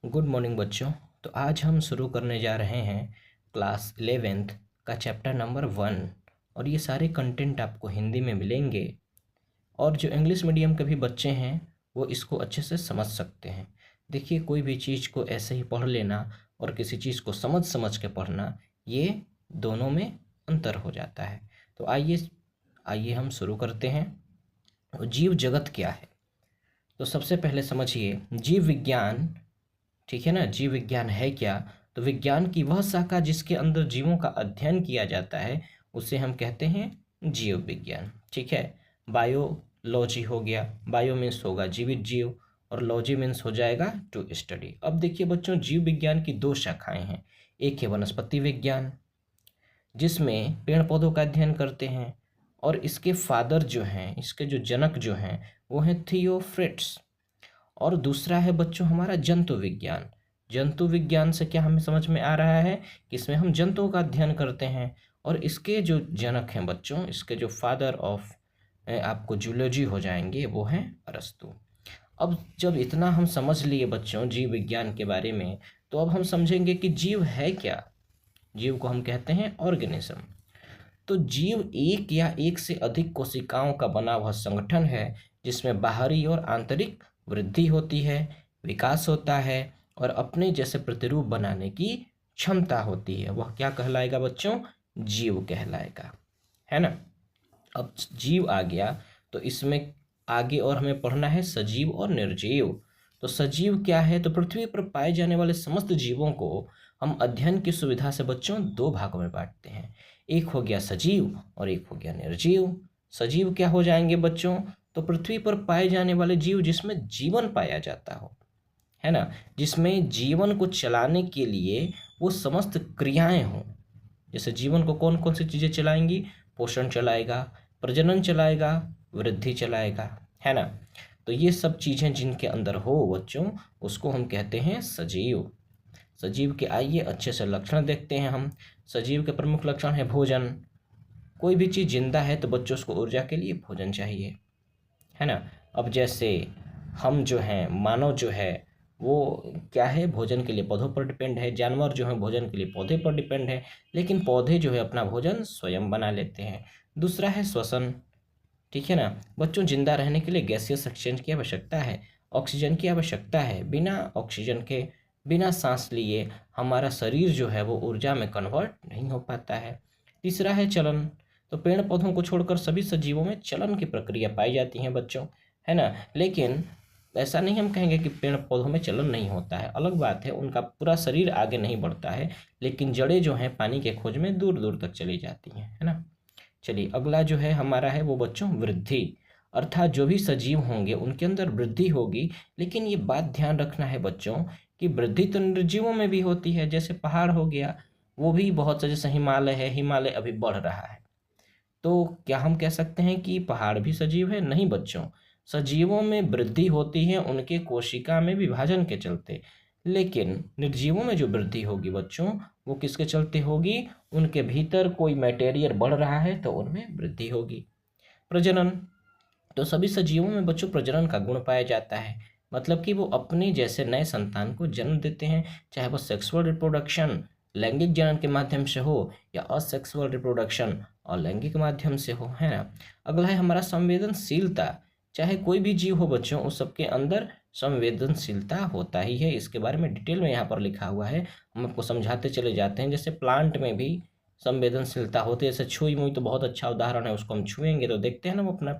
Good morning बच्चों। तो आज हम शुरू करने जा रहे हैं क्लास 11th का चैप्टर नंबर 1 और ये सारे कंटेंट आपको हिंदी में मिलेंगे और जो इंग्लिश मीडियम के भी बच्चे हैं वो इसको अच्छे से समझ सकते हैं। देखिए, कोई भी चीज़ को ऐसे ही पढ़ लेना और किसी चीज़ को समझ समझ के पढ़ना, ये दोनों में अंतर हो जाता है। तो आइए आइए हम शुरू करते हैं। जीव जगत क्या है? तो सबसे पहले समझिए जीव विज्ञान, ठीक है ना। जीव विज्ञान है क्या? तो विज्ञान की वह शाखा जिसके अंदर जीवों का अध्ययन किया जाता है उसे हम कहते हैं जीव विज्ञान, ठीक है। बायोलॉजी हो गया, बायो मीन्स होगा जीवित जीव और लॉजी मीन्स हो जाएगा टू स्टडी। अब देखिए बच्चों, जीव विज्ञान की दो शाखाएं हैं। एक है वनस्पति विज्ञान जिसमें पेड़ पौधों का अध्ययन करते हैं और इसके फादर जो हैं, इसके जो जनक जो हैं वो हैं थियोफ्रिट्स। और दूसरा है बच्चों हमारा जंतु विज्ञान। जंतु विज्ञान से क्या हमें समझ में आ रहा है कि इसमें हम जंतुओं का अध्ययन करते हैं और इसके जो जनक हैं बच्चों, इसके जो फादर ऑफ आपको जूलॉजी हो जाएंगे वो हैं अरस्तु। अब जब इतना हम समझ लिए बच्चों जीव विज्ञान के बारे में, तो अब हम समझेंगे कि जीव है क्या। जीव को हम कहते हैं ऑर्गेनिज्म। तो जीव एक या एक से अधिक कोशिकाओं का बना हुआ संगठन है जिसमें बाहरी और आंतरिक वृद्धि होती है, विकास होता है और अपने जैसे प्रतिरूप बनाने की क्षमता होती है। वह क्या कहलाएगा बच्चों? जीव कहलाएगा, है ना। अब जीव आ गया तो इसमें आगे और हमें पढ़ना है सजीव और निर्जीव। तो सजीव क्या है? तो पृथ्वी पर पाए जाने वाले समस्त जीवों को हम अध्ययन की सुविधा से बच्चों दो भागों में बांटते हैं। एक हो गया सजीव और एक हो गया निर्जीव। सजीव क्या हो जाएंगे बच्चों? तो पृथ्वी पर पाए जाने वाले जीव जिसमें जीवन पाया जाता हो, है ना, जिसमें जीवन को चलाने के लिए वो समस्त क्रियाएं हों। जैसे जीवन को कौन कौन सी चीज़ें चलाएंगी? पोषण चलाएगा, प्रजनन चलाएगा, वृद्धि चलाएगा, है ना। तो ये सब चीज़ें जिनके अंदर हो बच्चों, उसको हम कहते हैं सजीव। सजीव के आइए अच्छे से लक्षण देखते हैं हम। सजीव के प्रमुख लक्षण है भोजन। कोई भी चीज़ जिंदा है तो बच्चों उसको ऊर्जा के लिए भोजन चाहिए, है ना। अब जैसे हम जो हैं, मानव जो है वो क्या है? भोजन के लिए पौधों पर डिपेंड है। जानवर जो है भोजन के लिए पौधे पर डिपेंड है, लेकिन पौधे जो है अपना भोजन स्वयं बना लेते हैं। दूसरा है श्वसन, ठीक है ना। बच्चों, जिंदा रहने के लिए गैसीय ऑक्सीजन की आवश्यकता है, ऑक्सीजन की आवश्यकता है। बिना ऑक्सीजन के, बिना सांस लिए हमारा शरीर जो है वो ऊर्जा में कन्वर्ट नहीं हो पाता है। तीसरा है चलन। तो पेड़ पौधों को छोड़कर सभी सजीवों में चलन की प्रक्रिया पाई जाती है बच्चों, है ना। लेकिन ऐसा नहीं हम कहेंगे कि पेड़ पौधों में चलन नहीं होता है, अलग बात है, उनका पूरा शरीर आगे नहीं बढ़ता है, लेकिन जड़ें जो हैं पानी के खोज में दूर दूर तक चली जाती हैं, है ना। चलिए अगला जो है हमारा है वो बच्चों वृद्धि। अर्थात जो भी सजीव होंगे उनके अंदर वृद्धि होगी। लेकिन ये बात ध्यान रखना है बच्चों कि वृद्धि तो निर्जीवों में भी होती है। जैसे पहाड़ हो गया, वो भी बहुत सा, जैसे हिमालय है, हिमालय अभी बढ़ रहा है, तो क्या हम कह सकते हैं कि पहाड़ भी सजीव है? नहीं बच्चों, सजीवों में वृद्धि होती है उनके कोशिका में विभाजन के चलते, लेकिन निर्जीवों में जो वृद्धि होगी बच्चों वो किसके चलते होगी? उनके भीतर कोई मटेरियल बढ़ रहा है तो उनमें वृद्धि होगी। प्रजनन। तो सभी सजीवों में बच्चों प्रजनन का गुण पाया जाता है, मतलब कि वो अपने जैसे नए संतान को जन्म देते हैं, चाहे वो सेक्सुअल रिप्रोडक्शन लैंगिक जनन के माध्यम से हो या असेक्सुअल रिप्रोडक्शन और लैंगिक माध्यम से हो, है ना। अगला है हमारा संवेदनशीलता। चाहे कोई भी जीव हो बच्चों, उस सबके अंदर संवेदनशीलता होता ही है। इसके बारे में डिटेल में यहाँ पर लिखा हुआ है, हम आपको समझाते चले जाते हैं। जैसे प्लांट में भी संवेदनशीलता होती है, जैसे छुई मुई तो बहुत अच्छा उदाहरण है, उसको हम छुएंगे तो देखते हैं ना वो अपना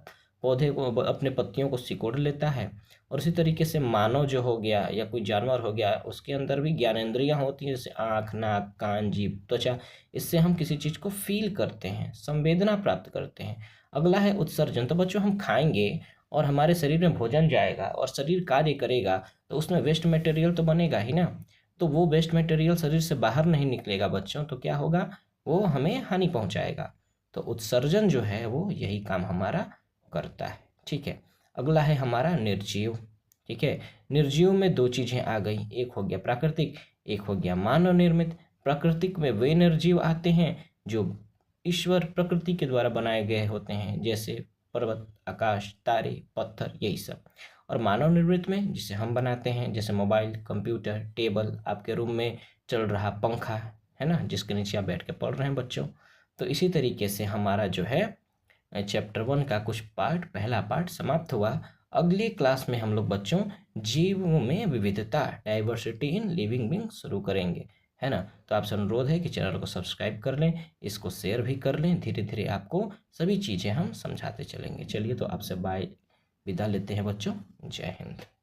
पौधे को, अपने पत्तियों को सिकोड़ लेता है। और इसी तरीके से मानव जो हो गया या कोई जानवर हो गया, उसके अंदर भी ज्ञानेंद्रियां होती हैं, जैसे आँख, नाक, कान, जीभ, त्वचा। इससे हम किसी चीज़ को फील करते हैं, संवेदना प्राप्त करते हैं। अगला है उत्सर्जन। तो बच्चों हम खाएंगे और हमारे शरीर में भोजन जाएगा और शरीर कार्य करेगा तो उसमें वेस्ट मटेरियल तो बनेगा ही ना। तो वो वेस्ट मटेरियल शरीर से बाहर नहीं निकलेगा बच्चों, तो क्या होगा? वो हमें हानि पहुंचाएगा। तो उत्सर्जन जो है वो यही काम हमारा करता है, ठीक है। अगला है हमारा निर्जीव, ठीक है। निर्जीव में दो चीज़ें आ गई, एक हो गया प्राकृतिक, एक हो गया मानव निर्मित। प्राकृतिक में वे निर्जीव आते हैं जो ईश्वर प्रकृति के द्वारा बनाए गए होते हैं, जैसे पर्वत, आकाश, तारे, पत्थर, यही सब। और मानव निर्मित में जिसे हम बनाते हैं, जैसे मोबाइल, कंप्यूटर, टेबल, आपके रूम में चल रहा पंखा, है ना, जिसके नीचे आप बैठ के पढ़ रहे हैं बच्चों। तो इसी तरीके से हमारा जो है चैप्टर 1 का कुछ पार्ट, पहला पार्ट समाप्त हुआ। अगली क्लास में हम लोग बच्चों जीवों में विविधता, डाइवर्सिटी इन लिविंग बीइंग शुरू करेंगे, है ना। तो आपसे अनुरोध है कि चैनल को सब्सक्राइब कर लें, इसको शेयर भी कर लें। धीरे धीरे आपको सभी चीज़ें हम समझाते चलेंगे। चलिए, तो आपसे बाय, विदा लेते हैं बच्चों। जय हिंद।